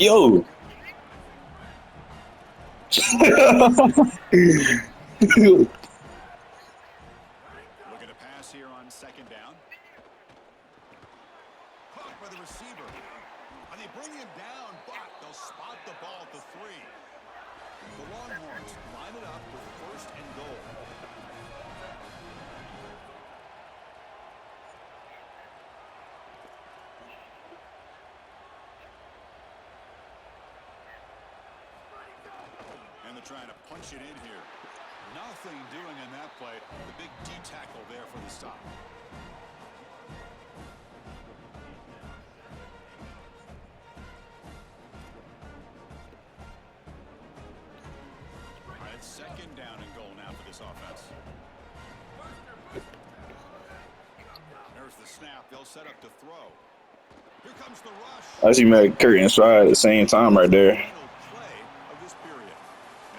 Yo. Looking to pass here on second down. Caught by the receiver. And they bring him down, but they'll spot the ball at the 3. The Longhorns line it up with first and goal. And they're trying to punch it in here. Nothing doing in that play. The big D tackle there for the stop. All right, second down and goal now for this offense. There's the snap. They'll set up to throw. Here comes the rush. I see McCurry and Stride at the same time right there. Final play of this period.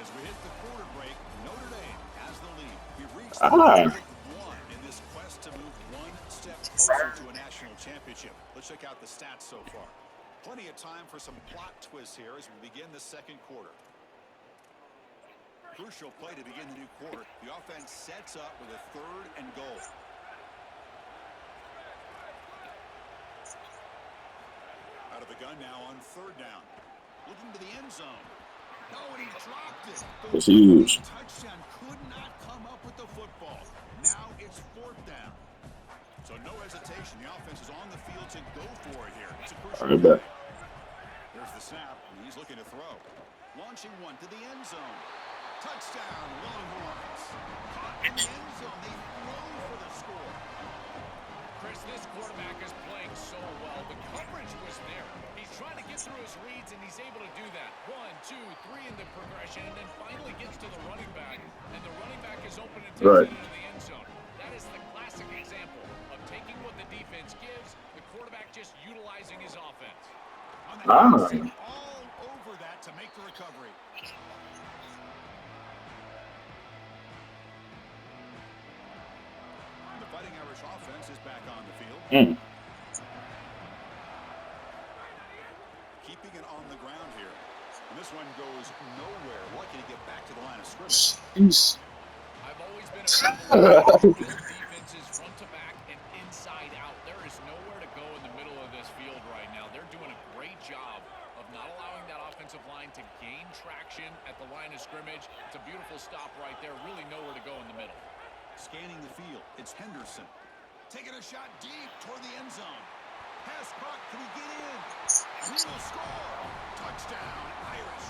As we hit the quarter break, Notre Dame has the lead. We've reached the Ah. one in this quest to move one step closer to a national championship. Let's check out the stats so far. Plenty of time for some plot twists here as we begin the second quarter. Crucial play to begin the new quarter. The offense sets up with a third and goal. Out of the gun now on third down. Looking to the end zone. Oh, and he dropped it. It's huge. Touchdown could not come up with the football. Now it's fourth down. So no hesitation. The offense is on the field to go for it here. It's a crucial Right play. back. There's the snap, and he's looking to throw. Launching one to the end zone. Touchdown, Longhorns. Caught in the end zone. They throw for the score. Chris, this quarterback is playing so well. The coverage was there. He's trying to get through his reads, and he's able to do that. 1, 2, 3 in the progression, and then finally gets to the running back. And the running back is open and takes Right. it into the end zone. That is the classic example of taking what the defense gives, the quarterback just utilizing his offense. On the Ah. outside, all over that to make the recovery. The Fighting Irish offense is back on the field. Mm. Keeping it on the ground here. And this one goes nowhere. Lucky to get back to the line of scrimmage. Jeez. I've always been a fan of defenses front to back and inside out. There is nowhere to go in the middle of this field right now. They're doing a great job of not allowing that offensive line to gain traction at the line of scrimmage. It's a beautiful stop right there. Really nowhere to go in the middle. Scanning the field, it's Henderson. Taking a shot deep toward the end zone. Pass caught, can he get in? And he will score. Touchdown, Irish.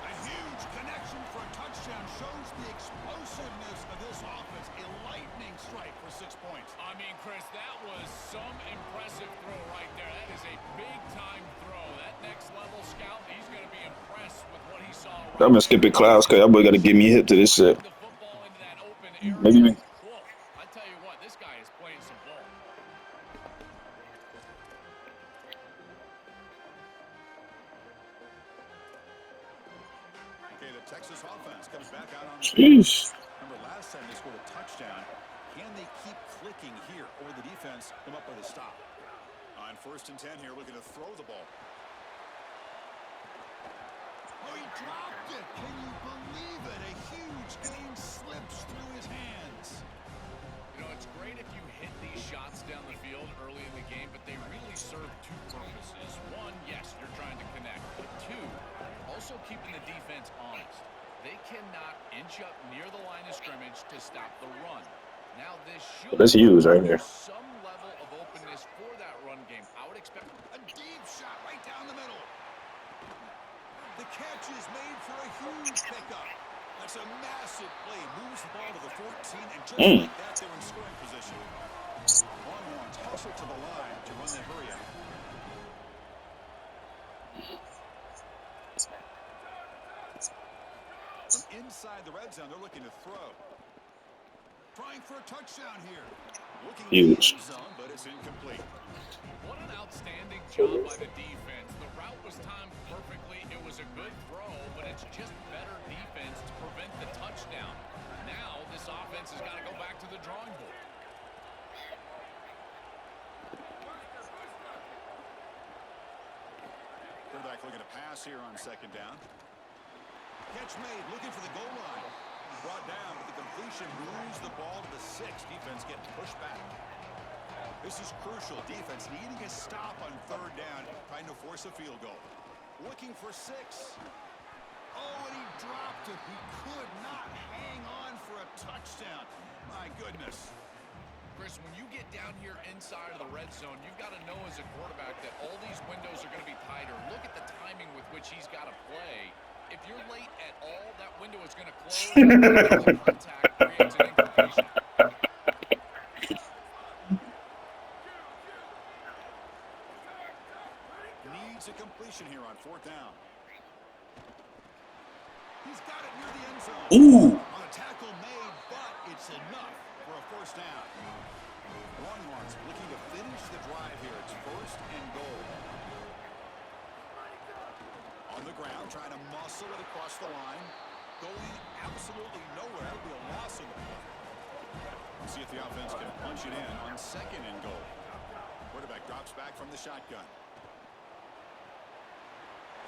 A huge connection for a touchdown shows the explosiveness of this offense. A lightning strike for 6 points. I mean, Chris, that was some impressive throw right there. That is a big-time throw. That next-level scout, he's going to be impressed with what he saw right I'm gonna skip it, Clouds, because y'all boy got to give me a hit to this shit. the football into that open Maybe area. we. Whoa, I tell you what, this guy is playing some ball. Okay, the Texas offense comes back out on the field. Jeez. Remember last time they scored a touchdown. Can they keep clicking here, or the defense come up with a stop? On first and 10 here, looking to throw the ball. Oh, he dropped it. Can you believe it? A huge game slips through his hands. You know, it's great if you hit these shots down the field early in the game, but they really serve two purposes. One, yes, you're trying to connect. But two, also keeping the defense honest. They cannot inch up near the line of scrimmage to stop the run. Now, this should That's huge right there. some level of openness for that run game. I would expect A deep shot right down the middle. The catch is made for a huge pickup. That's a massive play. Moves the ball to the 14, and just like that, they're in scoring position. Longhorns hustle to the line to run the hurry out. From inside the red zone, they're looking to throw. Trying for a touchdown here. Looking in the Huge. end zone, but it's incomplete. what an outstanding job by the defense. The route was timed perfectly. It was a good throw, but it's just better defense to prevent the touchdown. Now, this offense has got to go back to the drawing board. They're looking to pass here on second down. Catch made, looking for the goal line. Brought down, but the completion moves the ball to the 6. Defense getting pushed back. This is crucial. Defense needing a stop on third down, trying to force a field goal. Looking for 6. Oh, and he dropped it. He could not hang on for a touchdown. My goodness. Chris, when you get down here inside of the red zone, you've got to know as a quarterback that all these windows are going to be tighter. Look at the timing with which he's got to play. If you're late at all, that window is going to close. Contact creates an incompletion. Needs a completion here on fourth down. He's got it near the end zone. Ooh. On a tackle made, but it's enough for a first down. Longhorns looking to finish the drive here. It's first and goal. On the ground, trying to muscle it across the line. Going absolutely nowhere. That'll be a loss of the play. Let's see if the offense can punch it in on second and goal. Quarterback drops back from the shotgun.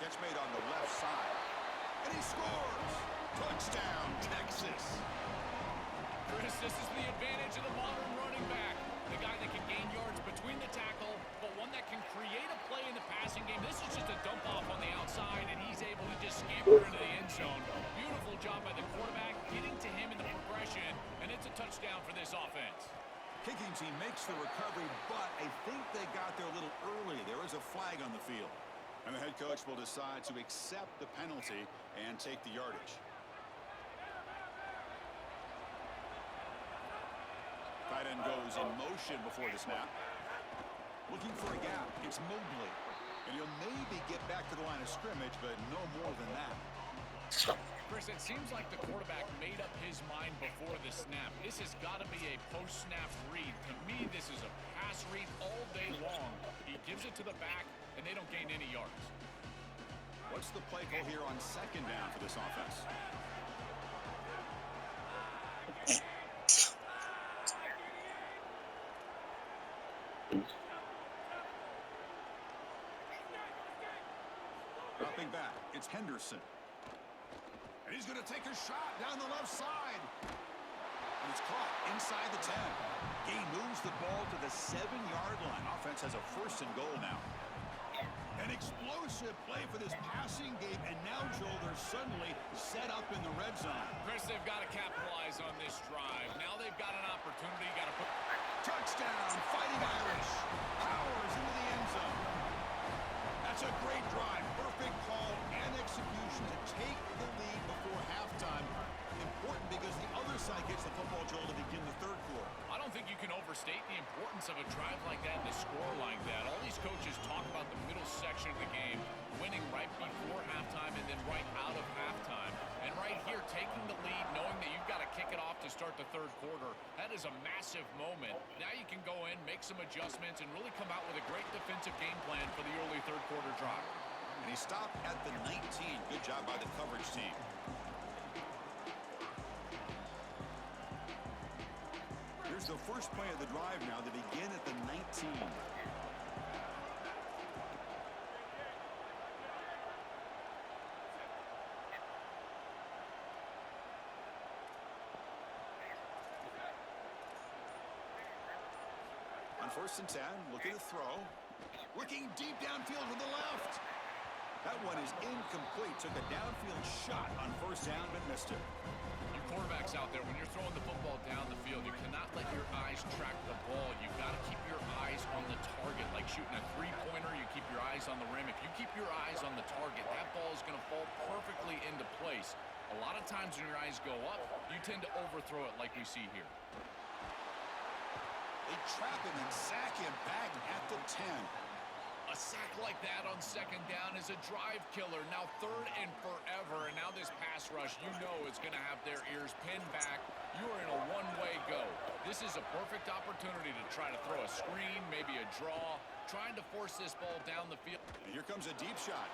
Catch made on the left side. And he scores! Touchdown, Texas! Chris, this is the advantage of the modern running back. The guy that can gain yards between the tackle, but one that can create a play in the passing game. This is just a dump off on the outside, and he's able to just scamper into the end zone. Beautiful job by the quarterback, getting to him in the progression, and it's a touchdown for this offense. Kicking team makes the recovery, but I think they got there a little early. There is a flag on the field. And the head coach will decide to accept the penalty and take the yardage. Tight end goes in motion before the snap. Looking for a gap. It's Mobley. And he'll maybe get back to the line of scrimmage, but no more than that. Chris, it seems like the quarterback made up his mind before the snap. This has got to be a post-snap read. To me, this is a pass read all day long. He gives it to the back, and they don't gain any yards. What's the play call here on second down for this offense? Dropping back, it's Henderson. And he's going to take a shot down the left side. And it's caught inside the 10. Gain moves the ball to the 7-yard line. Offense has a first and goal now. An explosive play for this passing game. And now, Joel, they're suddenly set up in the red zone. Chris, they've got to capitalize on this drive. Now they've got an opportunity. Got to put... Touchdown, Fighting Irish. Powers into the end zone. That's a great drive. Perfect call and execution to take the lead before halftime. Important because the other side gets the football, Joel, to begin the third quarter. I don't think you can overstate the importance of a drive like that and a score like that. All these coaches talk about the middle section of the game, winning right before halftime and then right out of halftime. And right here, taking the lead, knowing that you've got to kick it off to start the third quarter, that is a massive moment. Now you can go in, make some adjustments, and really come out with a great defensive game plan for the early third quarter drive. And he stopped at the 19. Good job by the coverage team. Here's the first play of the drive now to begin at the 19. On first and 10, looking to throw. Looking deep downfield to the left. That one is incomplete. Took a downfield shot on first down, but missed it. Your quarterbacks out there, when you're throwing the football down the field, you cannot let your eyes track the ball. You've got to keep your eyes on the target. Like shooting a three-pointer, you keep your eyes on the rim. If you keep your eyes on the target, that ball is going to fall perfectly into place. A lot of times when your eyes go up, you tend to overthrow it like we see here. They trap him and sack him back at the 10. A sack like that on second down is a drive killer. Now third and forever, and now this pass rush, you know it's going to have their ears pinned back. You are in a one-way go. This is a perfect opportunity to try to throw a screen, maybe a draw, trying to force this ball down the field. And here comes a deep shot.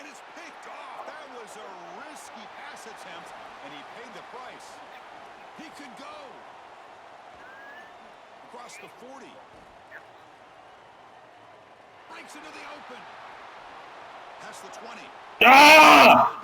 And it's picked off. That was a risky pass attempt, and he paid the price. He could go. Across the 40. Breaks into the open. Past the 20. Ah!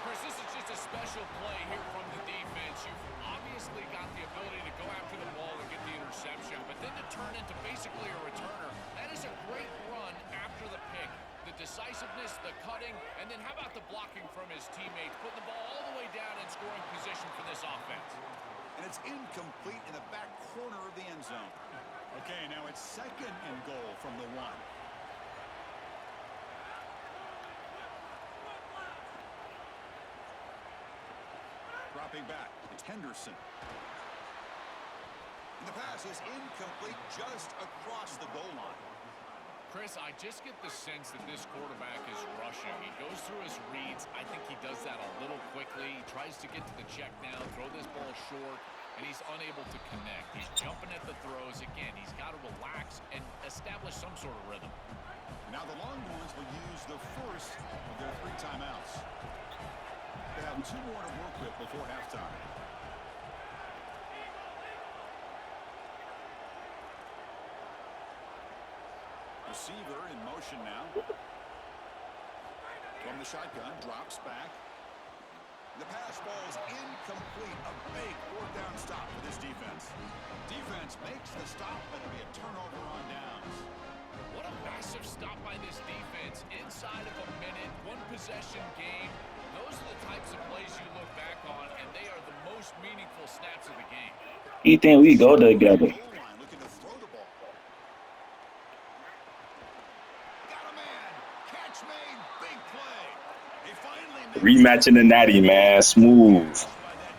Chris, this is just a special play here from the defense. You've obviously got the ability to go after the ball and get the interception, but then to turn into basically a returner, that is a great run after the pick. The decisiveness, the cutting, and then how about the blocking from his teammates, putting the ball all the way down in scoring position for this offense. And it's incomplete in the back corner of the end zone. Okay, now it's 2nd and goal from the 1. Dropping back, it's Henderson. And the pass is incomplete just across the goal line. Chris, I just get the sense that this quarterback is rushing. He goes through his reads. I think he does that a little quickly. He tries to get to the check down, throw this ball short, and he's unable to connect. He's jumping at the throws. Again, he's got to relax and establish some sort of rhythm. Now the Longhorns will use the first of their 3 timeouts. They have 2 more to work with before halftime. Receiver in motion now. From the shotgun, drops back. The pass falls incomplete. A big 4th down stop for this defense. Defense makes the stop, but it'll be a turnover on downs. What a massive stop by this defense. Inside of a minute, 1 possession game. Those are the types of plays you look back on, and they are the most meaningful snaps of the game. You think we go together? Goal line looking to throw the ball. Got a man. Catch made. Big play. They finally make Rematching the natty, man. Smooth. This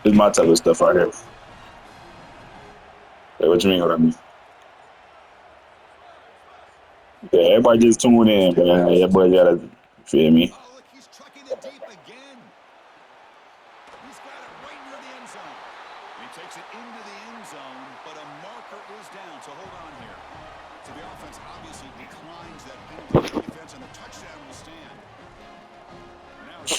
is my type of stuff right here. Hey, what you mean what I mean? Yeah, everybody just tune in, man. Everybody gotta feel me. Oh, look, he's trucking it deep again. He's got it right near the end zone. He takes it into the end zone, but a marker is down, so hold on here. So the offense obviously declines that penalty to the defense, and the touchdown will stand. Now it's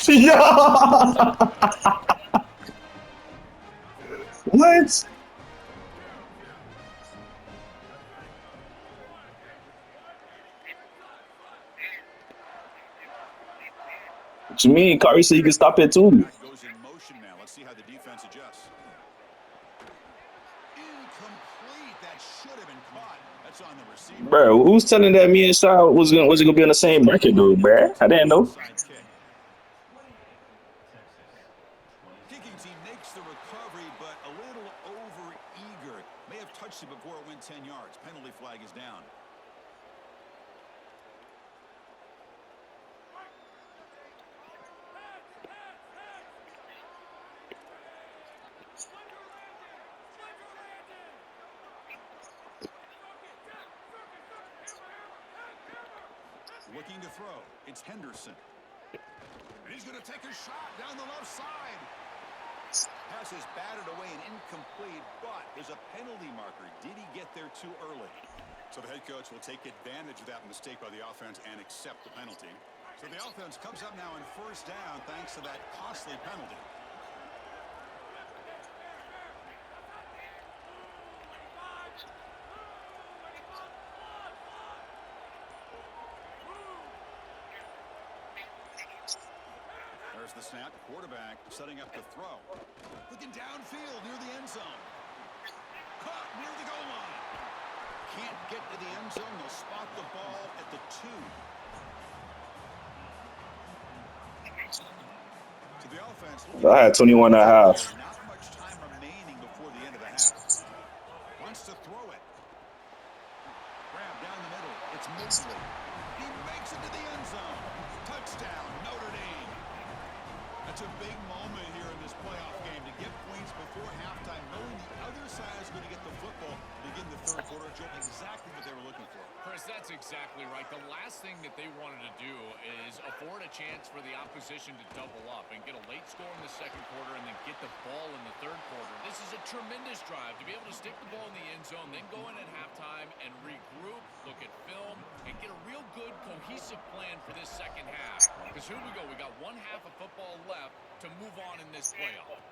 What? What you mean? Kari said you can stop it too. back goes in motion now. Let's see how the defense adjusts. Incomplete. That should have been caught. That's on the receiver. Bro, who's telling that me and Shaw was it gonna be on the same bracket, dude, bro? I didn't know. Side kick. Kicking team makes the recovery, but a little over-eager. May have touched it before it went 10 yards. Penalty flag is down. Looking to throw. It's Henderson. And he's going to take a shot down the left side. Pass is batted away and incomplete, but there's a penalty marker. Did he get there too early? So the head coach will take advantage of that mistake by the offense and accept the penalty. So the offense comes up now in 1st down thanks to that costly penalty. There's the snap. Quarterback setting up the throw. Looking downfield near the end zone. Caught near the goal line. Can't get to the end zone. They'll spot the ball at the 2. To the offense. I had 21 and a half. Not much time remaining before the end of the half. Wants to throw it. Grab down the middle. It's Mosley. He makes it to the end zone. Touchdown, Notre Dame. That's a big moment here in this playoff game to get points before halftime, knowing the other side is going to get the football to begin the 3rd quarter. Joe, exactly what they were looking for. Chris, that's exactly right. The last thing that they wanted to do is afford a chance for the opposition to double up and get a late score in the 2nd quarter and then get the ball in the 3rd quarter. This is a tremendous drive to be able to stick the ball in the end zone, then go in at halftime and regroup, look at film, and get a real good cohesive plan for this 2nd half. Because here we go. We got 1 half of football left to move on in this playoff.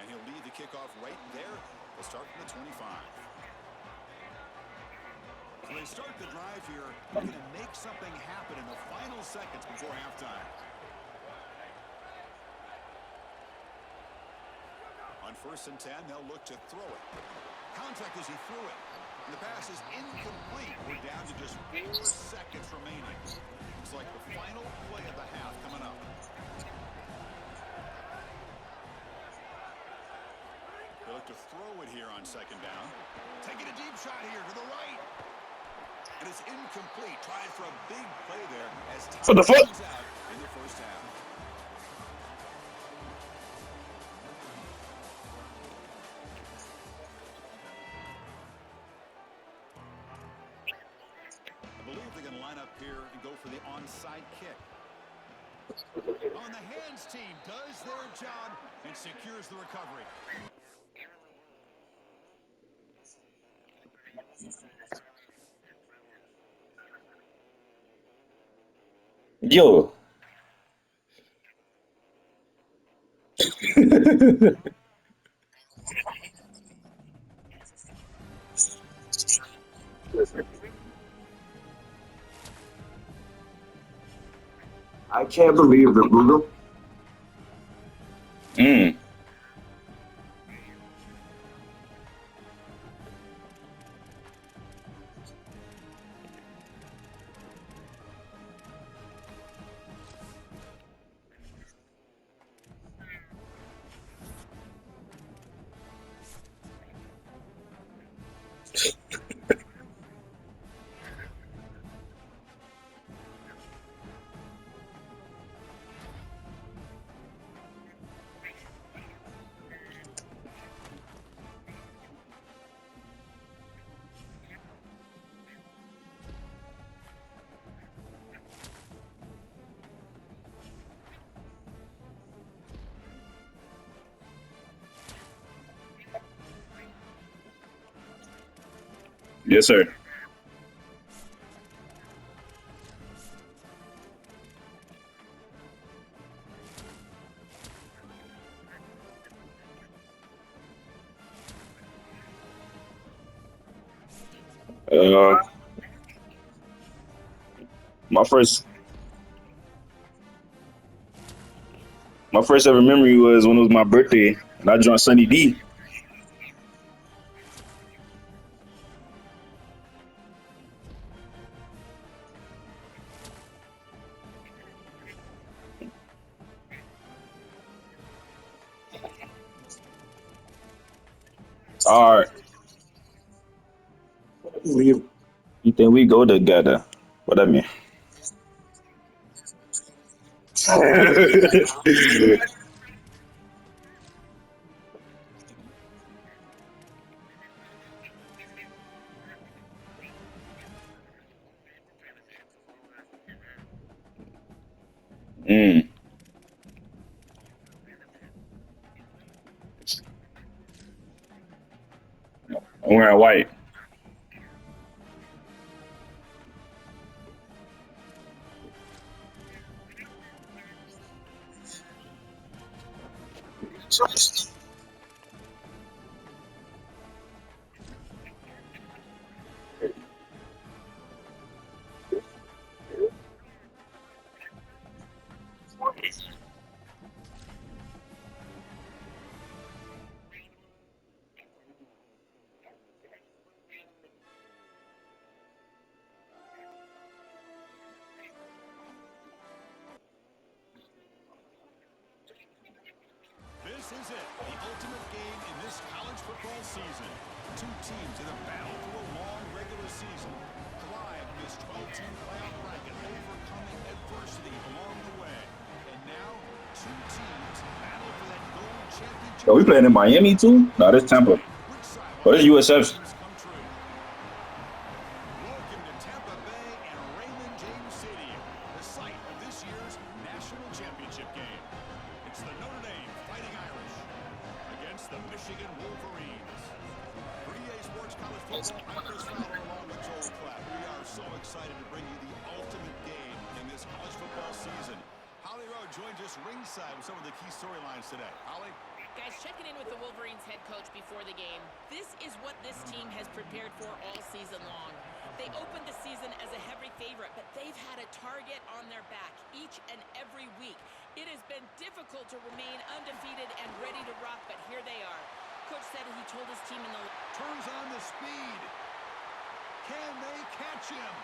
And he'll lead the kickoff right there. We'll start from the 25. 3 they start the drive here, looking to make something happen in the final seconds before halftime. On 1st and 10, they'll look to throw it. Contact as he threw it. And the pass is incomplete. We're down to just 4 seconds remaining. Looks like the final play of the half coming up. They look to throw it here on 2nd down. Taking a deep shot here to the right. And it's incomplete. Trying for a big play there as For the time foot. runs out in the 1st half. I believe they're going to line up here and go for the onside kick. On the hands team does their job and secures the recovery. Yo. I can't believe the Google. Mm. Yes, sir. Uh, my first my first ever memory was when it was my birthday and I joined Sunny D. All right. You think we go together? What I mean? Mm. I'm wearing white. This is it, the ultimate game in this college football season. 2 teams in a battle through a long regular season. Thrive in this 12-team playoff bracket, overcoming adversity along the way. And now, 2 teams battle for that gold championship. Are we playing in Miami too? No, that's Tampa. Oh, this USF. Welcome to Tampa Bay and Raymond James Stadium, the site of this year's national championship game. It's the Notre Dame Fighting Irish against the Michigan Wolverines. For EA Sports College Football, I'm Chris Fowler along with Joel Klatt. We are so excited to bring you the ultimate game in this college football season. Holly Rowe joins us ringside with some of the key storylines today. Holly? Guys, checking in with the Wolverines head coach before the game. This is what this team has prepared for all season long. They opened the season as a heavy favorite, but they've had a target on their back each and every week. It has been difficult to remain undefeated and ready to rock, but here they are. Coach said he told his team in the... Turns on the speed. Can they catch him?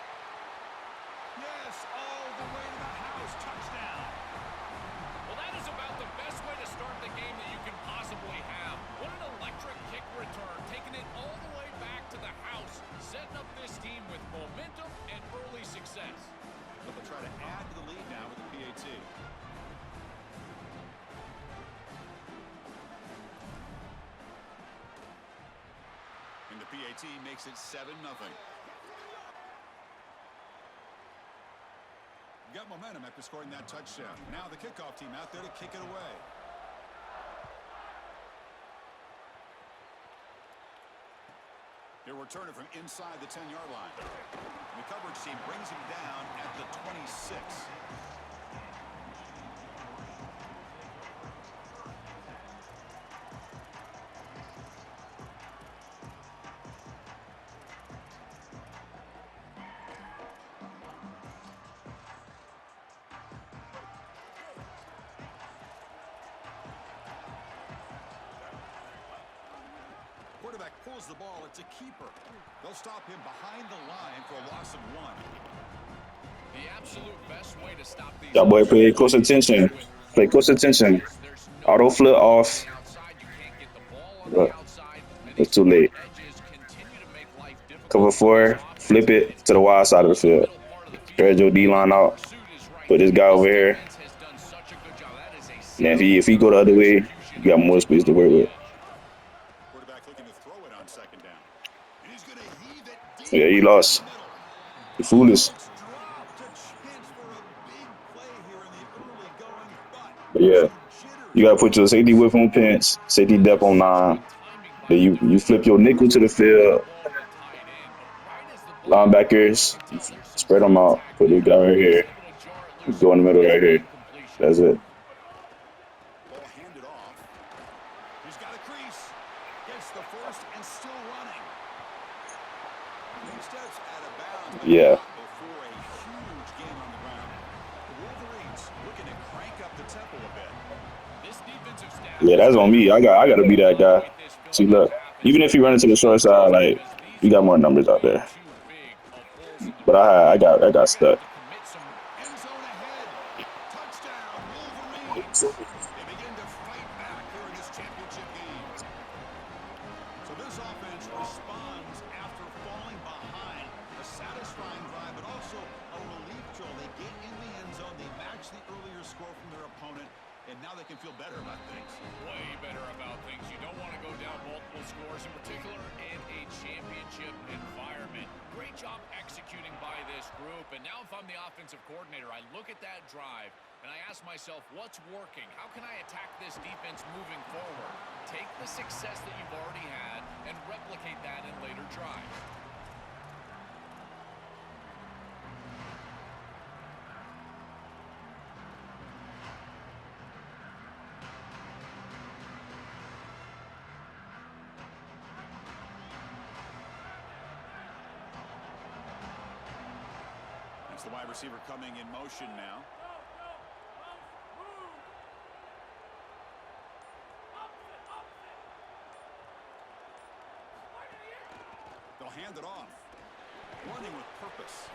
Yes, all the way to the house. Touchdown. Well, that is about the best way to start the game that you can possibly have. What an electric kick return, taking it all the way back to the house, setting up this team with momentum and early success. But they'll try to add to the lead now with the PAT. And the PAT makes it 7-0. Got momentum after scoring that touchdown. Now the kickoff team out there to kick it away. He'll return it from inside the 10-yard line. The coverage team brings him down at the 26. Quarterback pulls the ball. It's a keeper. They'll stop him behind the line for a loss of 1. The absolute best way to stop these... That boy pay close attention. Pay close attention. Auto flip off. But it's too late. Cover 4. Flip it to the wide side of the field. Spread your D-line out. Put this guy over here. Now if he go the other way, you got more space to work with. Yeah, he lost. He foolish. But yeah, you gotta put your safety whip on pants, safety depth on 9. Then you flip your nickel to the field. Linebackers, spread them out. Put the guy right here. Go in the middle right here. That's it. Ball handed off. He's got a crease. Gets the first and still running. Steps out of bounds. Yeah. Before a huge game on the ground. The Wolverines looking to crank up the tempo a bit. This defensive staff... Yeah, that's on me. I gotta be that guy. See, look, even if you run into the short side, like, you got more numbers out there. But I got stuck. End zone ahead. Touchdown, Wolverines. They begin to fight back here in this championship game. So this offense responds after falling behind. A satisfying drive, but also a relief throw. They get in the end zone. They match the earlier score from their opponent, and now they can feel better about things. Way better about things. You don't want to go down multiple scores, in particular in a championship environment. Great job executing by this group. And now if I'm the offensive coordinator, I look at that drive and I ask myself, what's working? How can I attack this defense moving forward? Take the success that you've already had and replicate that in later drives. It's the wide receiver coming in motion now. They'll hand it off. Running with purpose.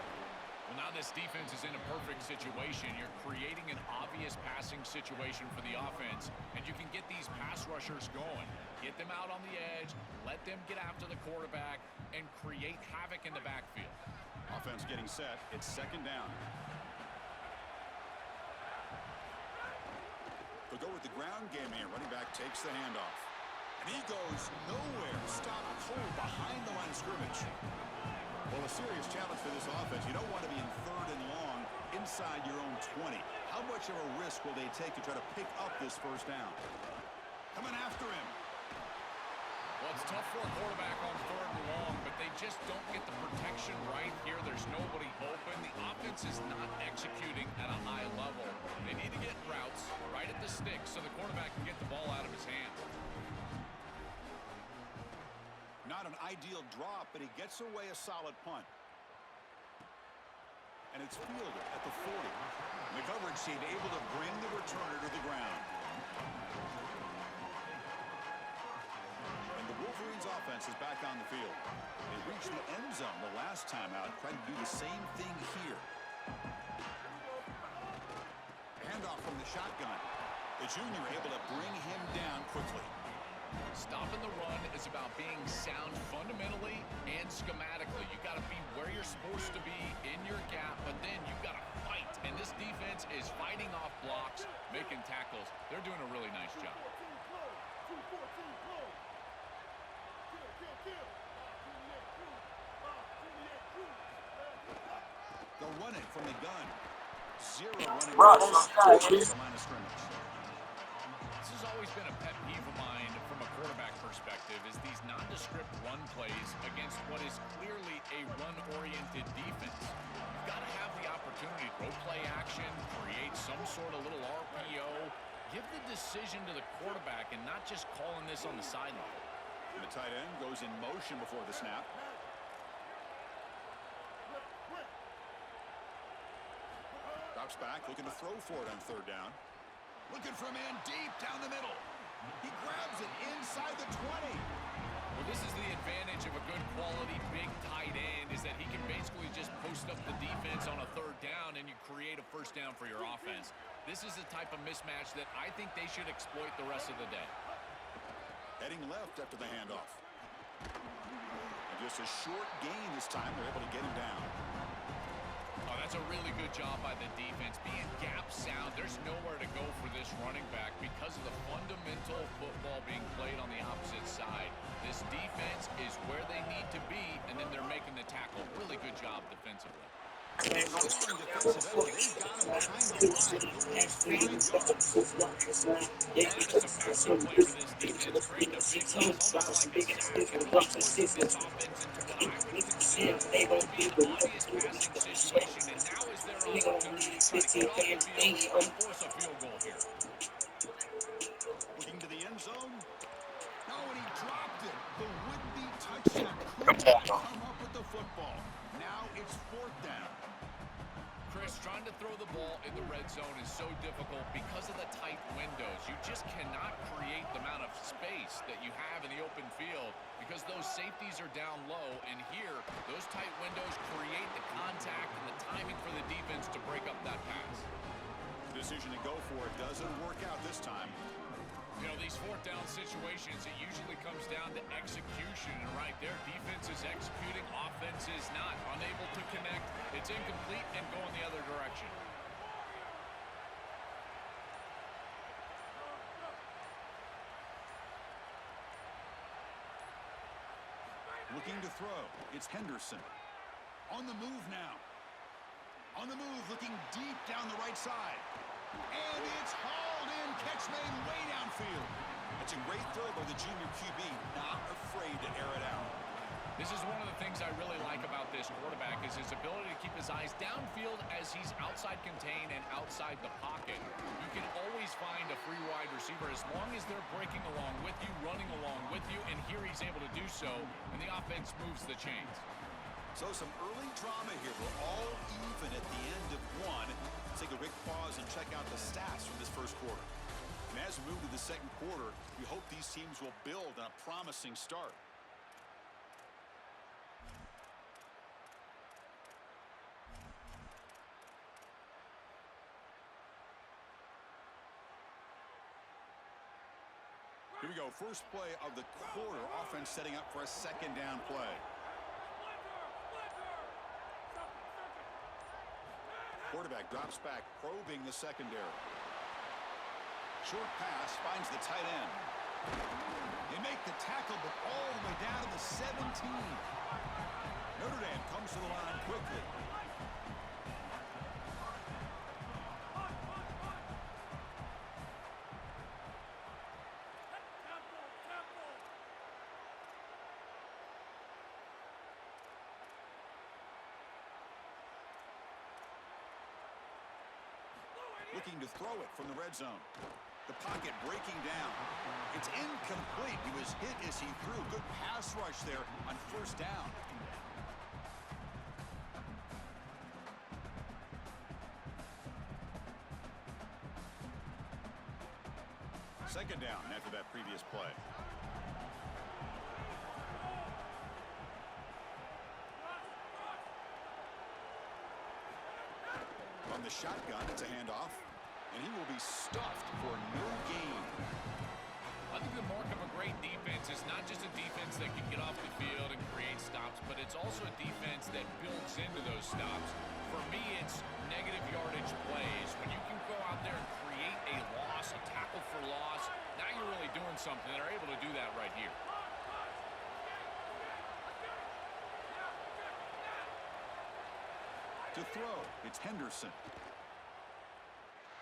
Well, now this defense is in a perfect situation. You're creating an obvious passing situation for the offense, and you can get these pass rushers going. Get them out on the edge, let them get after the quarterback, and create havoc in the backfield. Offense getting set. It's second down. They'll go with the ground game here. Running back takes the handoff. And he goes nowhere. Stop cold behind the line of scrimmage. Well, a serious challenge for this offense. You don't want to be in 3rd and long inside your own 20. How much of a risk will they take to try to pick up this first down? Coming after him. Well, it's tough for a quarterback on 3rd and long, but they just don't get the protection right here. There's nobody open. The offense is not executing at a high level. They need to get routes right at the stick so the quarterback can get the ball out of his hands. Not an ideal drop, but he gets away a solid punt. And it's fielded at the 40. And the coverage team able to bring the returner to the ground. And the Wolverines offense is back on the field. They reached the end zone the last time out, trying to do the same thing here. Handoff from the shotgun. The junior able to bring him down quickly. Stopping the run is about being sound fundamentally and schematically. You got to be where you're supposed to be in your gap, but then you got to fight. And this defense is fighting off blocks, making tackles. They're doing a really nice job. They'll run it from the gun. Zero running routes. Line of scrimmage. This has always been a pet peeve of mine from a quarterback perspective, is these nondescript run plays against what is clearly a run-oriented defense. You've got to have the opportunity to throw play action, create some sort of little RPO, give the decision to the quarterback and not just calling this on the sideline. And the tight end goes in motion before the snap. Drops back, looking to throw for it on third down. Looking for a man deep down the middle. He grabs it inside the 20. Well, this is the advantage of a good quality big tight end, is that he can basically just post up the defense on a third down and you create a first down for your offense. This is the type of mismatch that I think they should exploit the rest of the day. Heading left after the handoff. And just a short gain this time. They're able to get him down. Oh, that's a really good job by the defense. Being gap sound, there's nowhere to go for this running back because of the fundamental football being played on the opposite side. This defense is where they need to be, and then they're making the tackle. Really good job defensively. Strong defensive effort. They got him behind the line. That is a massive play for this defense. Creating a big play, almost like a sack, and really forcing this offense into what I would consider to be an obvious passing situation. And now is their opportunity to try to get off the field and force a field goal here. Looking to the end zone. No, and he dropped it. The would-be touchdown could not come up with the football. Now it's fourth down. Chris, trying to throw the ball in the red zone is so difficult because of the tight windows. You just cannot create the amount of space that you have in the open field because those safeties are down low. And here, those tight windows create the contact and the timing for the defense to break up that pass. Decision to go for it doesn't work out this time. You know, these fourth down situations, it usually comes down to execution. And right there, defense is executing, offense is not. Unable to connect, it's incomplete and going the other direction. Looking to throw. It's Henderson. On the move now. On the move, looking deep down the right side. And it's hauled in. Catch made way downfield. That's a great throw by the junior QB. Not afraid to air it out. This is one of the things I really like about this quarterback is his ability to keep his eyes downfield as he's outside contained and outside the pocket. You can always find a free wide receiver as long as they're breaking along with you, running along with you, and here he's able to do so, and the offense moves the chains. So some early drama here. We're all even at the end of one. Let's take a quick pause and check out the stats from this first quarter. And as we move to the second quarter, we hope these teams will build on a promising start. Here we go. First play of the quarter. Offense setting up for a second down play. Quarterback drops back, probing the secondary. Short pass finds the tight end. They make the tackle, but all the way down to the 17. Notre Dame comes to the line quickly. Looking to throw it from the red zone. The pocket breaking down. It's incomplete. He was hit as he threw. Good pass rush there on first down. Second down after that previous play. From the shotgun, it's a handoff. And he will be stuffed for no gain. I think the mark of a great defense is not just a defense that can get off the field and create stops, but it's also a defense that builds into those stops. For me, it's negative yardage plays. When you can go out there and create a loss, a tackle for loss, now you're really doing something. They're able to do that right here. To throw, it's Henderson.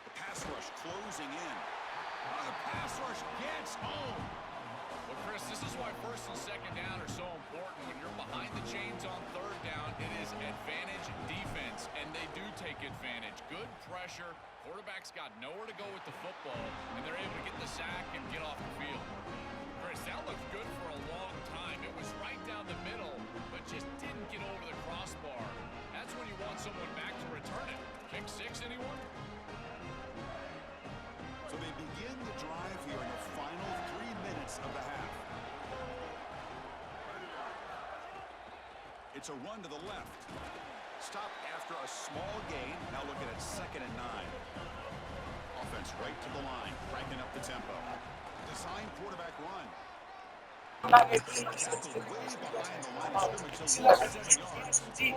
The pass rush closing in. Oh, the pass rush gets home. Well, Chris, this is why first and second down are so important. When you're behind the chains on third down, it is advantage defense, and they do take advantage. Good pressure. Quarterback's got nowhere to go with the football, and they're able to get the sack and get off the field. Chris, that looked good for a long time. It was right down the middle, but just didn't get over the crossbar. That's when you want someone back to return it. Kick six, anyone? So they begin the drive here in the final 3 minutes of the half. It's a run to the left. Stopped after a small gain. Now looking at 2nd and 9. Offense right to the line, cranking up the tempo. Design quarterback run. Tackled way behind the line of scrimmage, so 7 yards. Really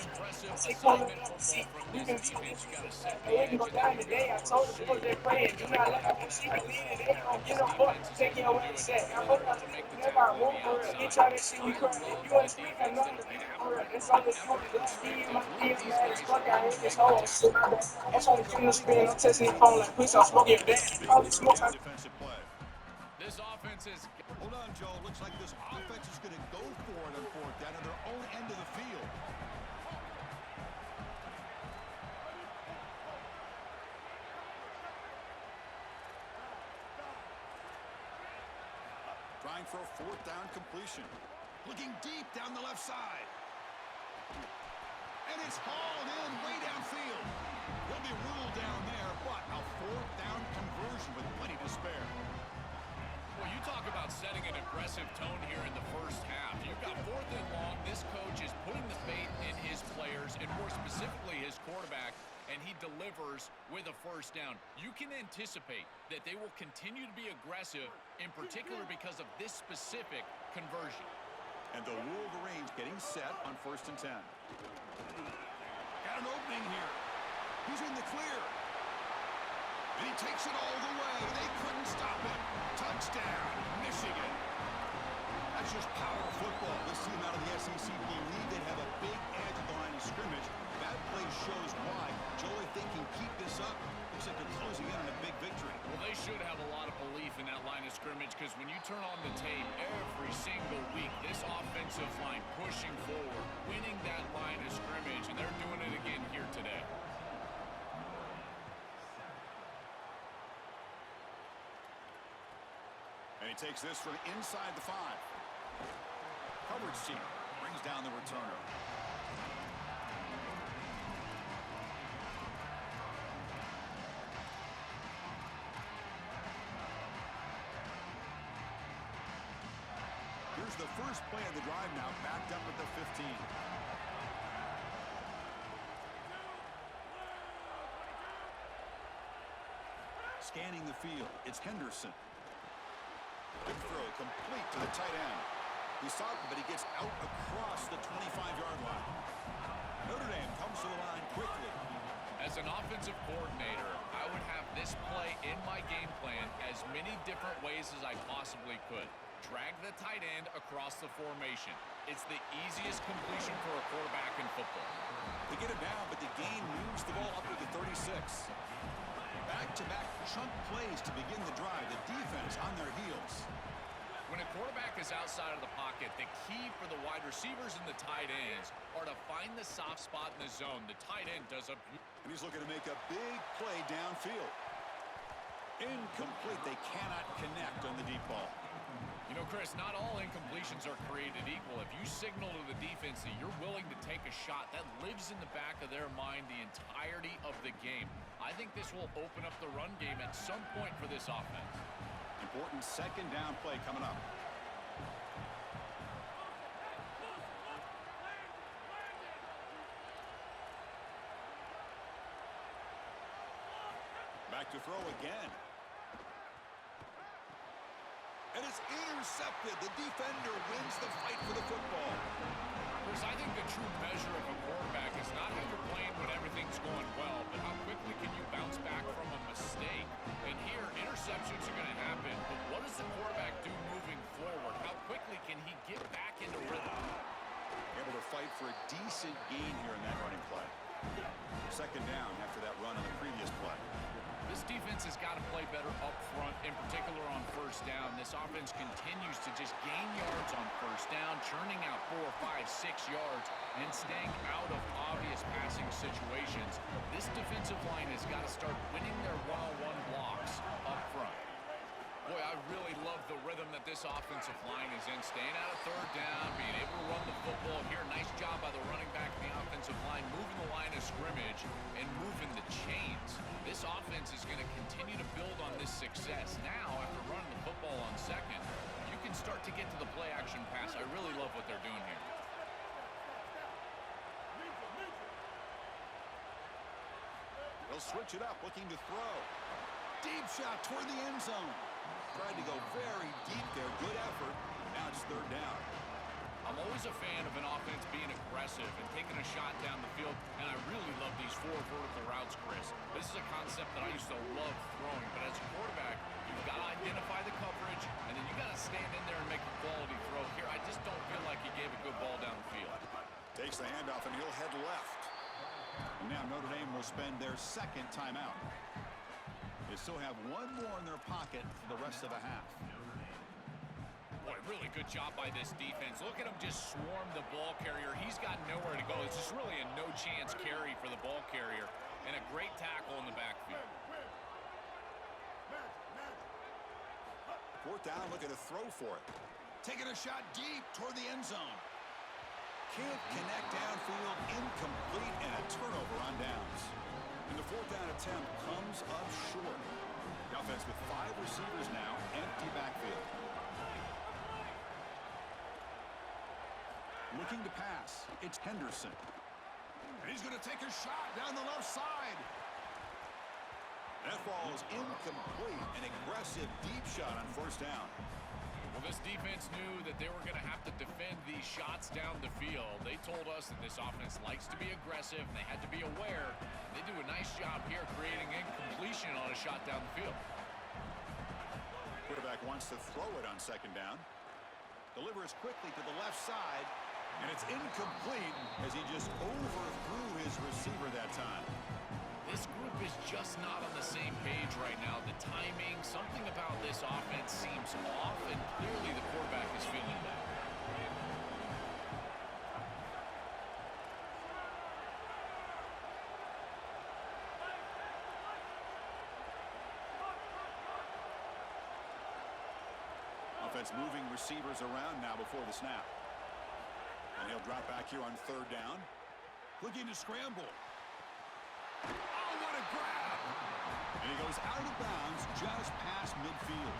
impressive assignment football from this defense. You got to set the edge, and then you got to pursue. You got to have this defense is able to do it to make the tackle on the outside. I love the defense that they have a effort perspective. One of these guys are going to make the tackle. It's a complete Defensive play. This offense is... Hold on, Joe. Looks like this offense is going to go for it on 4th down at their own end of the field. Trying for a 4th down completion. Looking deep down the left side. And it's hauled in way downfield. He'll be ruled down there, but a 4th down conversion with plenty to spare. Well, you talk about setting an aggressive tone here in the first half. You've got 4th and long. This coach is putting the faith in his players, and more specifically his quarterback, and he delivers with a first down. You can anticipate that they will continue to be aggressive, in particular because of this specific conversion. And the Wolverines getting set on 1st and 10. Got an opening here. He's in the clear. And he takes it all the way. They couldn't stop it. Touchdown, Michigan. That's just power football. This team out of the SEC believe they have a big edge at the line of scrimmage. That play shows why. Joe, if they can keep this up, looks like they're closing in on a big victory. Well, they should have a lot of belief in that line of scrimmage, because when you turn on the tape every single week, this offensive line pushing forward, winning that line of scrimmage, and they're doing it again here today. And he takes this from inside the 5. Coverage team brings down the returner. Here's the first play of the drive now, backed up at the 15. Scanning the field, it's Henderson. Big throw, complete to the tight end. He saw it, but he gets out across the 25-yard line. Notre Dame comes to the line quickly. As an offensive coordinator, I would have this play in my game plan as many different ways as I possibly could. Drag the tight end across the formation. It's the easiest completion for a quarterback in football. They get it down, but the gain moves the ball up to the 36. Back-to-back chunk plays to begin the drive. The defense on their heels. When a quarterback is outside of the pocket, the key for the wide receivers and the tight ends are to find the soft spot in the zone. The tight end does a... And he's looking to make a big play downfield. Incomplete. They cannot connect on the deep ball. You know, Chris, not all incompletions are created equal. If you signal to the defense that you're willing to take a shot, that lives in the back of their mind the entirety of the game. I think this will open up the run game at some point for this offense. Important second down play coming up. Back to throw again. And it's intercepted. The defender wins the fight for the football. Chris, I think the true measure of a quarterback is not how you're playing when everything's going well, but how quickly can you bounce back from a mistake. And here, interceptions are going to happen, but what does the quarterback do moving forward? How quickly can he get back into rhythm? Able to fight for a decent gain here in that running play. Second down after that run on the previous play. This defense has got to play better up front, in particular on first down. This offense continues to just gain yards on first down, churning out 4, 5, 6 yards, and staying out of obvious passing situations. This defensive line has got to start winning their one-on-one blocks up front. Boy, I really love the rhythm that this offensive line is in. Staying out of third down, being able to run the football here. Nice job by the running back and the offensive line, moving the line of scrimmage and moving the chains. This offense is going to continue to build on this success. Now, after running the football on second, you can start to get to the play-action pass. I really love what they're doing here. They'll switch it up, looking to throw. Deep shot toward the end zone. Tried to go very deep there. Good effort. Now it's third down. I'm always a fan of an offense being aggressive and taking a shot down the field, and I really love these 4 vertical routes, Chris. This is a concept that I used to love throwing, but as a quarterback, you've got to identify the coverage, and then you got to stand in there and make a quality throw. Here, I just don't feel like he gave a good ball down the field. Takes the handoff, and he'll head left. And now Notre Dame will spend their second timeout. They still have one more in their pocket for the rest of the half. Boy, really good job by this defense. Look at him just swarm the ball carrier. He's got nowhere to go. It's just really a no-chance carry for the ball carrier, and a great tackle in the backfield. Fourth down, looking to throw for it. Taking a shot deep toward the end zone. Can't connect downfield, incomplete, and a turnover on downs. And the fourth down attempt comes up short. The offense with 5 receivers now, empty backfield. Looking to pass, it's Henderson. And he's going to take a shot down the left side. That ball is incomplete. An aggressive deep shot on first down. Well, this defense knew that they were going to have to defend these shots down the field. They told us that this offense likes to be aggressive, and they had to be aware. They do a nice job here creating incompletion on a shot down the field. Quarterback wants to throw it on second down. Delivers quickly to the left side, and it's incomplete as he just overthrew his receiver that time. This group is just not on the same page right now. The timing, something about this offense seems off, and clearly the quarterback is feeling that. Offense moving receivers around now before the snap. And he'll drop back here on third down. Looking to scramble. Oh, what a grab! And he goes out of bounds just past midfield.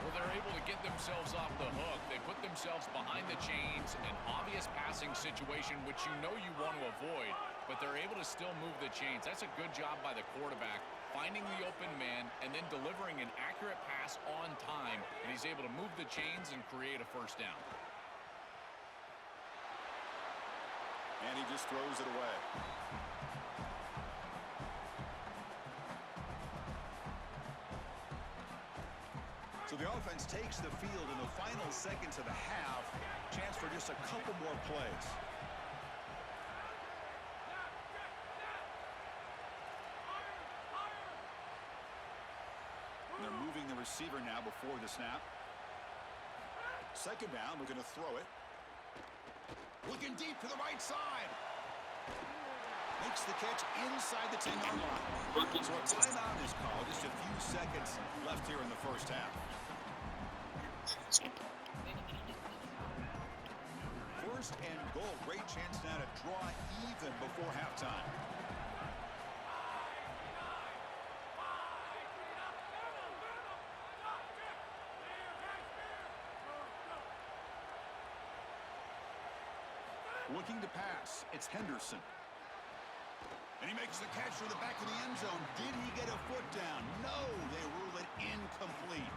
Well, they're able to get themselves off the hook. They put themselves behind the chains, an obvious passing situation, which you know you want to avoid, but they're able to still move the chains. That's a good job by the quarterback, finding the open man and then delivering an accurate pass on time, and he's able to move the chains and create a first down. And he just throws it away. So the offense takes the field in the final seconds of the half. Chance for just a couple more plays. And they're moving the receiver now before the snap. Second down, we're going to throw it. Looking deep to the right side. Makes the catch inside the 10-yard line. So a timeout is called. Just a few seconds left here in the first half. First and goal. Great chance now to draw even before halftime. Looking to pass. It's Henderson. And he makes the catch to the back of the end zone. Did he get a foot down? No, they rule it incomplete.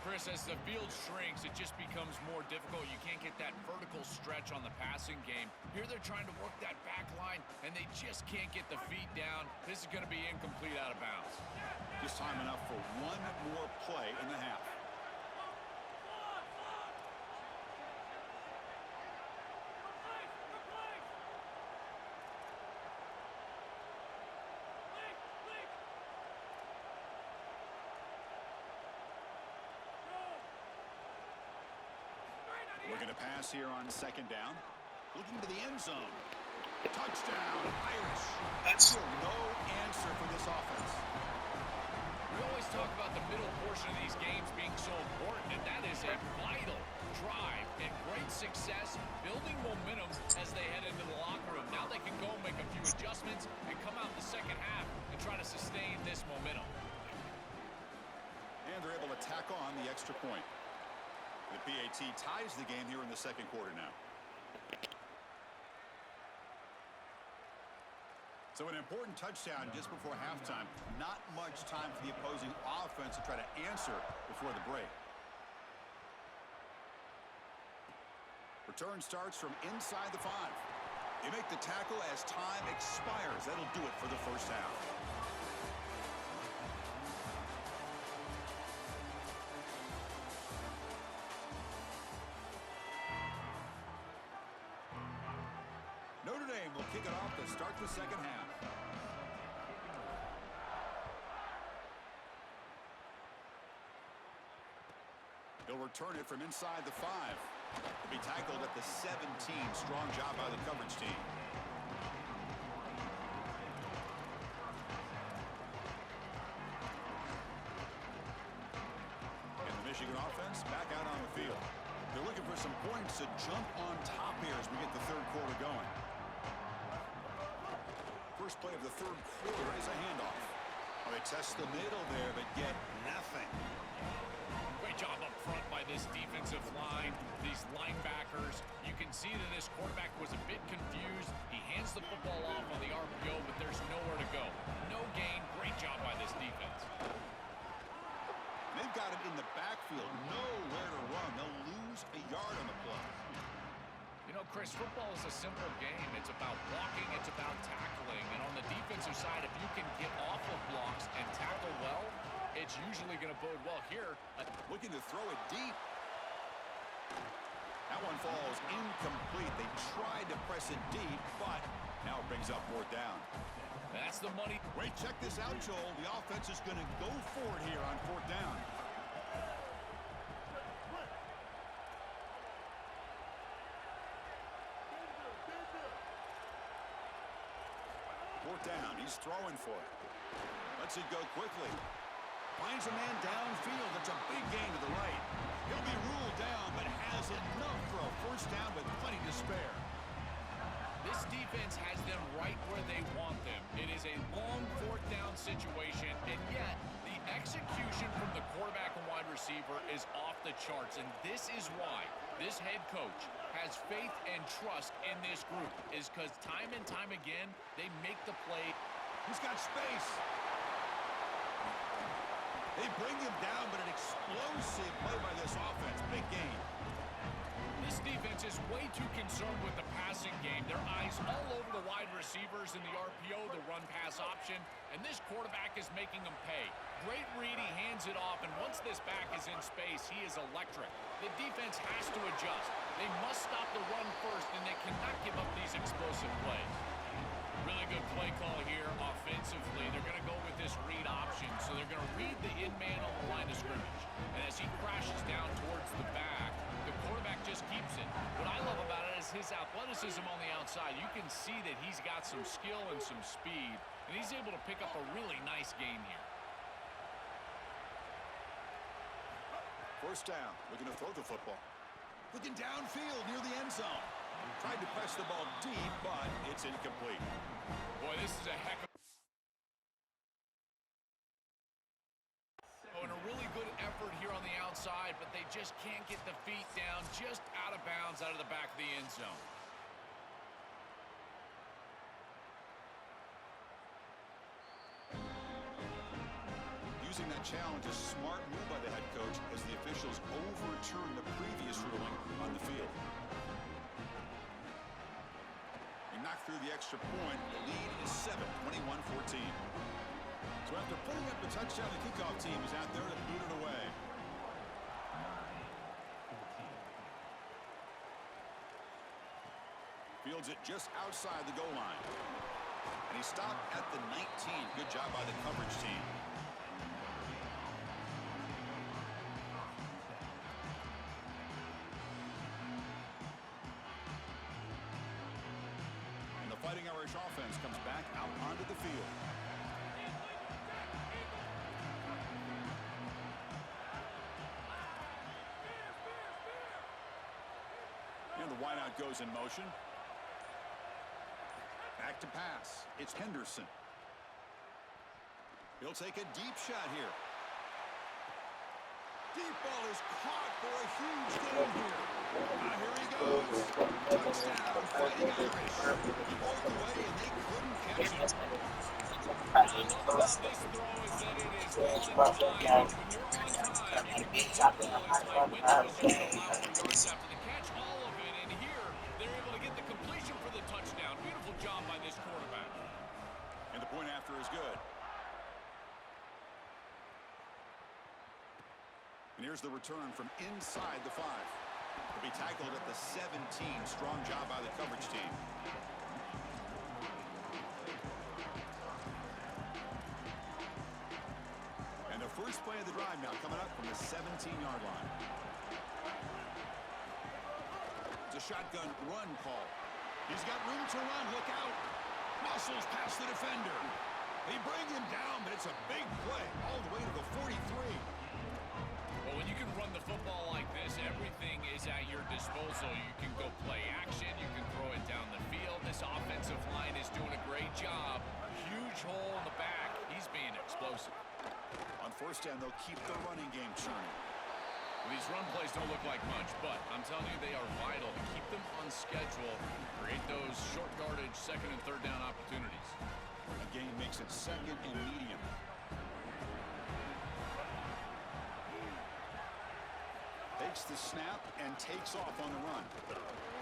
Chris, as the field shrinks, it just becomes more difficult. You can't get that vertical stretch on the passing game. Here they're trying to work that back line, and they just can't get the feet down. This is going to be incomplete out of bounds. Just time enough for one more play in the half. Looking to pass here on second down. Looking to the end zone. Touchdown, Irish. Still no answer for this offense. We always talk about the middle portion of these games being so important, and that is a vital drive and great success, building momentum as they head into the locker room. Now they can go make a few adjustments and come out the second half and try to sustain this momentum. And they're able to tack on the extra point. The PAT ties the game here in the second quarter now. So an important touchdown just before halftime. Not much time for the opposing offense to try to answer before the break. Return starts from inside the 5. They make the tackle as time expires. That'll do it for the first half. Notre Dame will kick it off to start the second half. They'll return it from inside the 5. They'll be tackled at the 17. Strong job by the coverage team. And the Michigan offense back out on the field. They're looking for some points to jump on top here as we get the third quarter going. First play of the third quarter is a handoff. Well, they test the middle there, but get nothing. Great job up front by this defensive line, these linebackers. You can see that this quarterback was a bit confused. He hands the football off on the RPO, but there's nowhere to go. No gain. Great job by this defense. They've got him in the backfield. Nowhere to run. They'll lose a yard on the play. You know, Chris, football is a simple game. It's about blocking. It's about tackling. And on the defensive side, if you can get off of blocks and tackle well, it's usually going to bode well here. Looking to throw it deep. That one falls incomplete. They tried to press it deep, but now it brings up fourth down. That's the money. Wait, check this out, Joel. The offense is going to go for it here on fourth down. Fourth down. He's throwing for it. Lets it go quickly. Finds a man downfield. That's a big gain to the right. He'll be ruled down, but has enough for a first down with plenty to spare. This defense has them right where they want them. It is a long fourth down situation, and yet the execution from the quarterback and wide receiver is off the charts, and this is why this head coach has faith and trust in this group, is because time and time again, they make the play. He's got space. They bring him down, but an explosive play by this offense. Big gain. This defense is way too concerned with the passing game. Their eyes all over the wide receivers in the RPO, the run-pass option, and this quarterback is making them pay. Great read, he hands it off, and once this back is in space, he is electric. The defense has to adjust. They must stop the run first, and they cannot give up these explosive plays. Really good play call here offensively. They're going to go with this read option, so they're going to read the in-man on the line of scrimmage. And as he crashes down towards the back, the quarterback just keeps it. What I love about it is his athleticism on the outside. You can see that he's got some skill and some speed, and he's able to pick up a really nice game here. First down, looking to throw the football. Looking downfield near the end zone. Tried to press the ball deep, but it's incomplete. Boy, this is a heck of... Oh, and a really good effort here on the outside, but they just can't get the feet down, just out of bounds out of the back of the end zone. Using that challenge, a smart move by the head coach as the officials overturn the previous ruling on the field. They knock through the extra point. The lead is 7, 21-14. So after putting up the touchdown, the kickoff team is out there to boot it away. Fields it just outside the goal line. And he stopped at the 19. Good job by the coverage team. And the Fighting Irish offense comes back out onto the field. And the wideout goes in motion. Back to pass. It's Henderson. He'll take a deep shot here. Deep ball is caught for a huge gain here. Here he goes. Touchdown, Fighting Irish. He rolled away and they couldn't catch him. This throw is that it is all in time. When you're on time, you can get tight windows. You can allow 4 yards after the catch, all of it. And here, they're able to get the completion for the touchdown. Beautiful job by this quarterback. And the point after is good. And here's the return from inside the 5. He'll be tackled at the 17. Strong job by the coverage team. And the first play of the drive now coming up from the 17-yard line. It's a shotgun run call. He's got room to run. Look out. Muscles past the defender. They bring him down, but it's a big play all the way to the 43. Well, when you can run the football like this, everything is at your disposal. You can go play action. You can throw it down the field. This offensive line is doing a great job. Huge hole in the back. He's being explosive. On first down, they'll keep the running game churning. Well, these run plays don't look like much, but I'm telling you, they are vital to keep them on schedule, create those short yardage second and third down opportunities. The game makes it second and medium. Takes the snap and takes off on the run.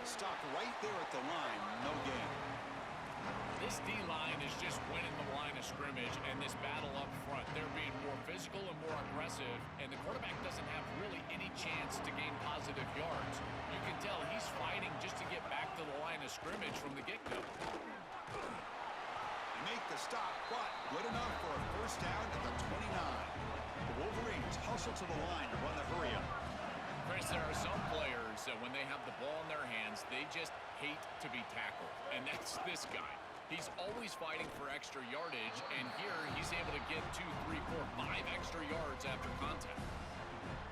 Stopped right there at the line, no gain. This D-line is just winning the line of scrimmage, and this battle up front, they're being more physical and more aggressive, and the quarterback doesn't have really any chance to gain positive yards. You can tell he's fighting just to get back to the line of scrimmage from the get-go. They make the stop, but good enough for a first down at the 29. The Wolverines hustle to the line to run the hurry-up. Chris, there are some players that when they have the ball in their hands, they just hate to be tackled, and that's this guy. He's always fighting for extra yardage, and here he's able to get 2, 3, 4, 5 extra yards after contact.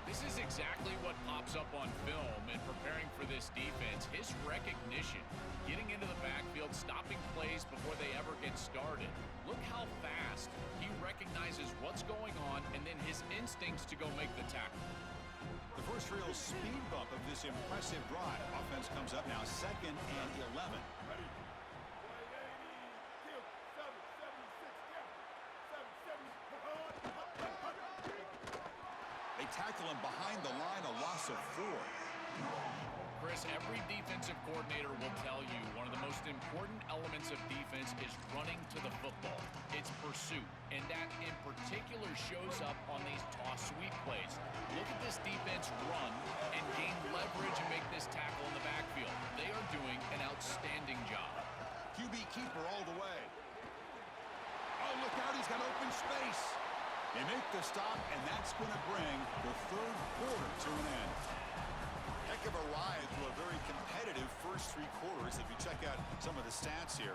This is exactly what pops up on film in preparing for this defense. His recognition, getting into the backfield, stopping plays before they ever get started. Look how fast he recognizes what's going on, and then his instincts to go make the tackle. The first real speed bump of this impressive drive. Offense comes up now 2nd and 11. They tackle him behind the line, a loss of 4. Chris, every defensive coordinator will tell you one of the most important elements of defense is running to the football. It's pursuit, and that in particular shows up on these toss sweep plays. Look at this defense run and gain leverage and make this tackle in the backfield. They are doing an outstanding job. QB keeper all the way. Oh, look out, he's got open space. They make the stop, and that's going to bring the third quarter to an end. Heck of a ride through a very competitive first 3 quarters if you check out some of the stats here.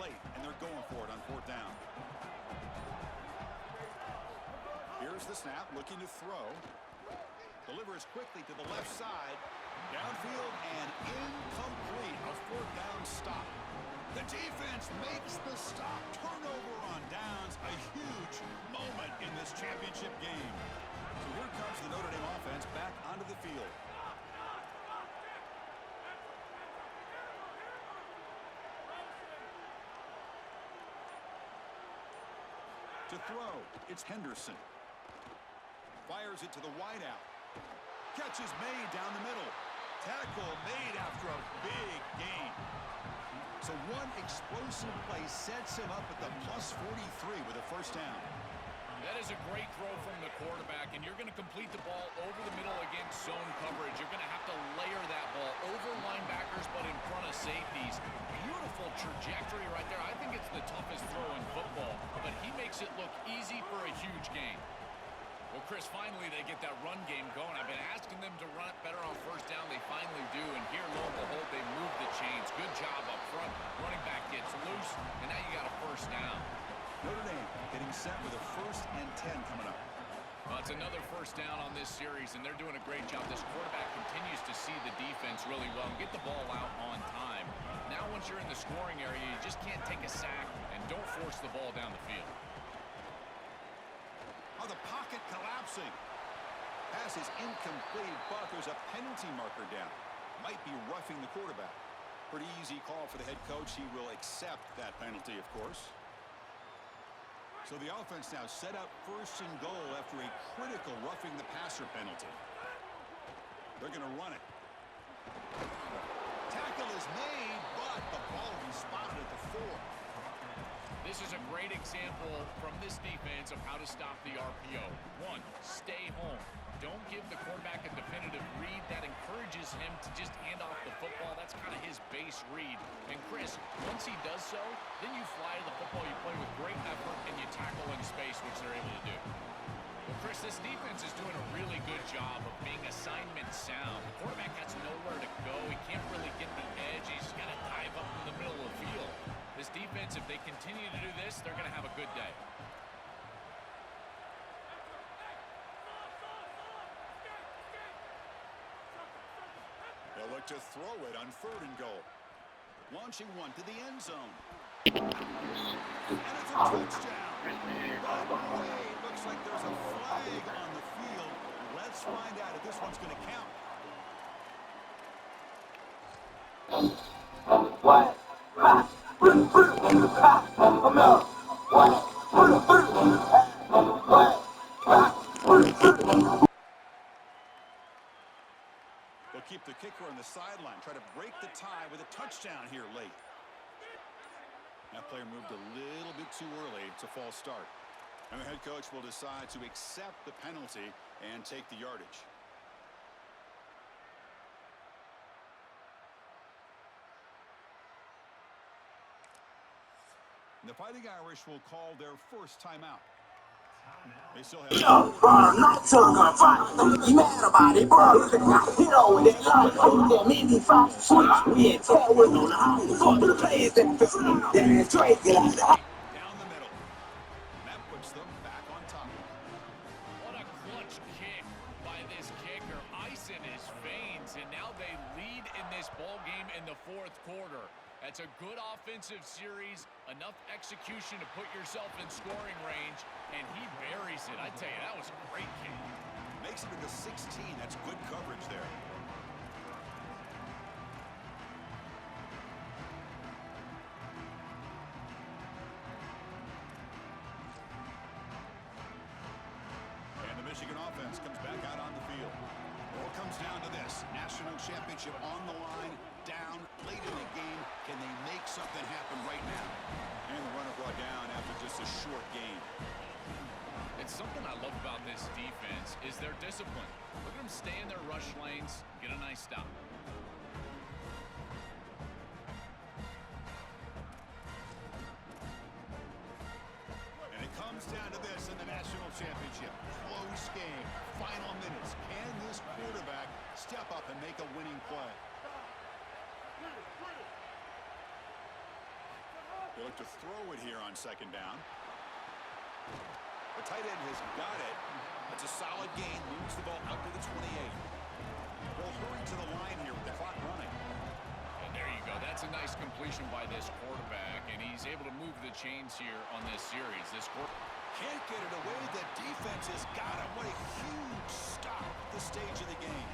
plate, and they're going for it on 4th down. Here's the snap, looking to throw. Delivers quickly to the left side. Downfield and incomplete. A 4th down stop. The defense makes the stop. Turnover on downs. A huge moment in this championship game. So here comes the Notre Dame offense back onto the field. To throw, it's Henderson. Fires it to the wideout. Catch is made down the middle. Tackle made after a big gain. So one explosive play sets him up at the plus 43 with a 1st down. That is a great throw from the quarterback, and you're going to complete the ball over the middle against zone coverage. You're going to have to layer that ball over linebackers, but in front of safeties. Beautiful trajectory right there. I think it's the toughest throw in football, but he makes it look easy for a huge gain. Well, Chris, finally they get that run game going. I've been asking them to run it better on 1st down. They finally do, and here, lo and behold, they move the chains. Good job up front. Running back gets loose, and now you got a 1st down. Notre Dame getting set with a 1st and 10 coming up. Well, it's another 1st down on this series, and they're doing a great job. This quarterback continues to see the defense really well and get the ball out on time. Now, once you're in the scoring area, you just can't take a sack, and don't force the ball down the field. Oh, the pocket collapsing. Pass is incomplete, but there's a penalty marker down. Might be roughing the quarterback. Pretty easy call for the head coach. He will accept that penalty, of course. So the offense now set up 1st and goal after a critical roughing the passer penalty. They're going to run it. Tackle is made, but the ball will be spotted at the 4. This is a great example from this defense of how to stop the RPO. 1, stay home. Don't give the quarterback a definitive read. That encourages him to just hand off the football. That's kind of his base read. And Chris, once he does so, then you fly to the football, you play with great effort, and you tackle in space, which they're able to do. Well, Chris, this defense is doing a really good job of being assignment sound. The quarterback has nowhere to go. He can't really get the edge. He's got to dive up in the middle of the field. This defense, if they continue to do this, they're going to have a good day. They'll look to throw it on 3rd and goal. Launching one to the end zone. And it's a touchdown. But wait, looks like there's a flag on the field. Let's find out if this one's going to count. They'll keep the kicker on the sideline, try to break the tie with a touchdown here late. That player moved a little bit too early. It's a false start. And the head coach will decide to accept the penalty and take the yardage. The Fighting Irish will call their 1st timeout. They still have... Not talking about you mad about it, bro. You know when they like them easy fight switch. We ain't tell with on the house. Fuck the players that that's crazy like that. Down the middle. That puts them back on top. What a clutch kick by this kicker. Ice in his veins, and now they lead in this ball game in the 4th quarter. That's a good offensive series, enough execution to put yourself in scoring range, and he buries it. I tell you, that was a great kick. Makes it to the 16. That's good coverage there. And the Michigan offense comes back out on the field. It all comes down to this. National championship on the line, down late in the game. Can they make something happen right now? And the runner brought down after just a short game. It's something I love about this defense is their discipline. Look at them stay in their rush lanes, get a nice stop. And it comes down to this in the national championship. Close game, final minutes. Can this quarterback step up and make a winning play? They look to throw it here on second down. The tight end has got it. It's a solid gain. Moves the ball out to the 28. They'll hurry to the line here with the clock running. And there you go. That's a nice completion by this quarterback, and he's able to move the chains here on this series. Can't get it away. The defense has got him. What a huge stop at this stage of the game.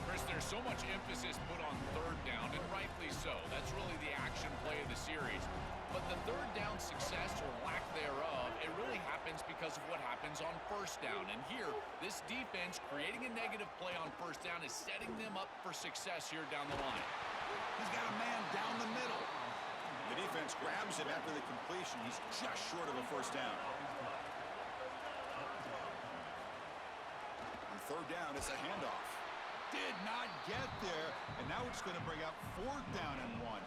Chris, there's so much emphasis put on third down, and rightly so. That's really the action play of the series. But the third down success or lack thereof, it really happens because of what happens on first down. And here, this defense creating a negative play on first down is setting them up for success here down the line. He's got a man down the middle. The defense grabs him after the completion. He's just short of a first down. On third down, it's a handoff. Did not get there, and now it's going to bring up fourth down and 1.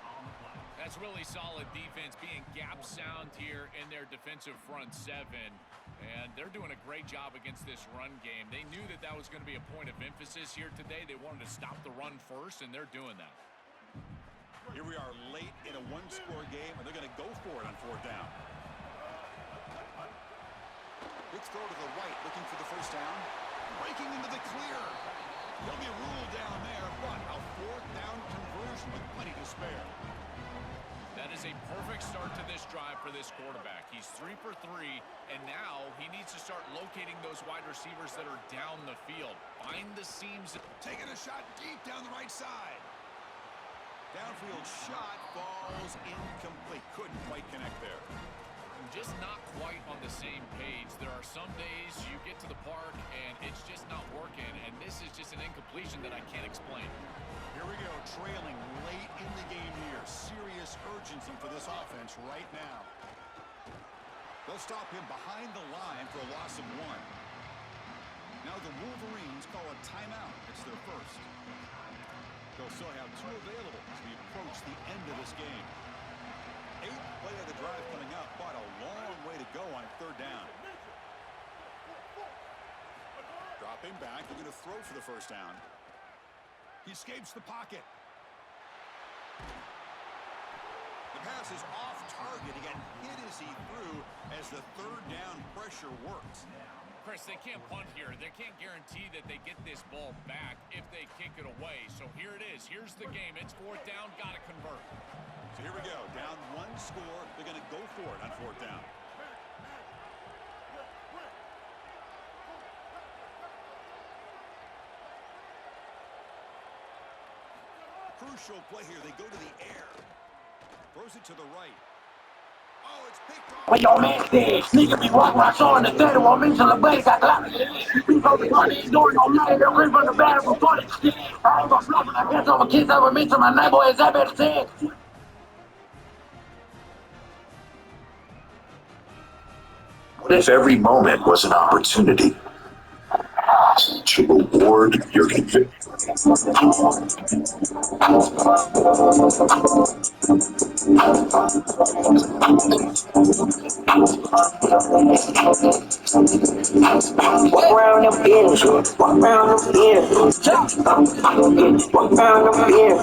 That's really solid defense, being gap sound here in their defensive front seven. And they're doing a great job against this run game. They knew that that was going to be a point of emphasis here today. They wanted to stop the run first, and they're doing that. Here we are late in a one-score game, and they're going to go for it on fourth down. Big throw to the right, looking for the first down. Breaking into the clear. He'll be ruled down there, but a fourth down conversion with plenty to spare. That is a perfect start to this drive for this quarterback. He's 3 for 3, and now he needs to start locating those wide receivers that are down the field. Find the seams. Taking a shot deep down the right side. Downfield shot falls incomplete. Couldn't quite connect there. Just not quite on the same page. There are some days you get to the park and it's just not working, and this is just an incompletion that I can't explain. Here we go, trailing late in the game here. Serious urgency for this offense right now. They'll stop him behind the line for a loss of 1. Now the Wolverines call a timeout. It's their first. They'll still have 2 available as we approach the end of this game. 8th play of the drive coming up, but a long way to go on third down. Dropping back, they're going to throw for the first down. He escapes the pocket. The pass is off target. He got hit as he threw as the third down pressure works. Chris, they can't punt here. They can't guarantee that they get this ball back if they kick it away. So here it is. Here's the game. It's fourth down. Got to convert. So here we go. Down 1 score. They're going to go for it on fourth down. Crucial play here. They go to the air. Throws it to the right. Oh, it's picked off. When your man said, nigga be walking around showing the 31 mention the base, I clap it. We go be on these doors, no matter the ring from the battle before this shit. I ain't gonna flop it, I guess I'm a kiss over me to my neighbor, as I better say. What if every moment was an opportunity to reward your conviction? Walk around the field, walk around the field, walk around the field.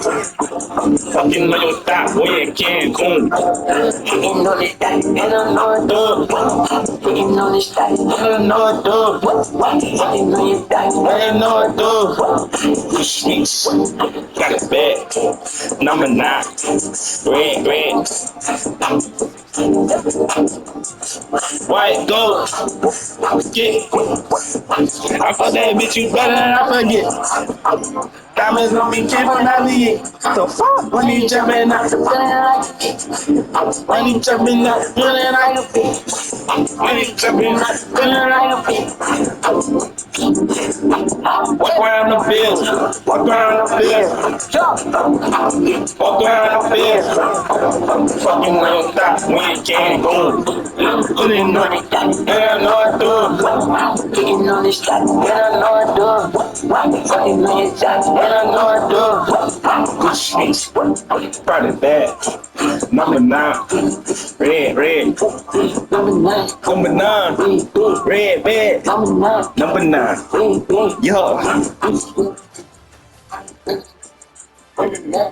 Fucking on your thigh, boy, you can't come. Hitting on this thing, and I know it does. Hitting on this thing, and I know it does. Hitting on your thing, and I know it does. Sneaks, got it back. Number 9, red. White gold, yeah. I fuck that bitch, you better than I forget. Diamonds on me, keep on out of it. The fuck? When you jumping out the feeling, when you jumping out, feeling like a bitch. When you jumping out, feeling like a bitch. Walk around the field, walk around the field, walk around the field. Fucking on your thigh, when you can't go. Putting on it, and I know I do. Hitting on this thing, and I know it does. Hitting on your thing, and I know it does. Good sneaks, brought it back. Number 9, red. Number 9, Red. Number 9. Yo. Number 9.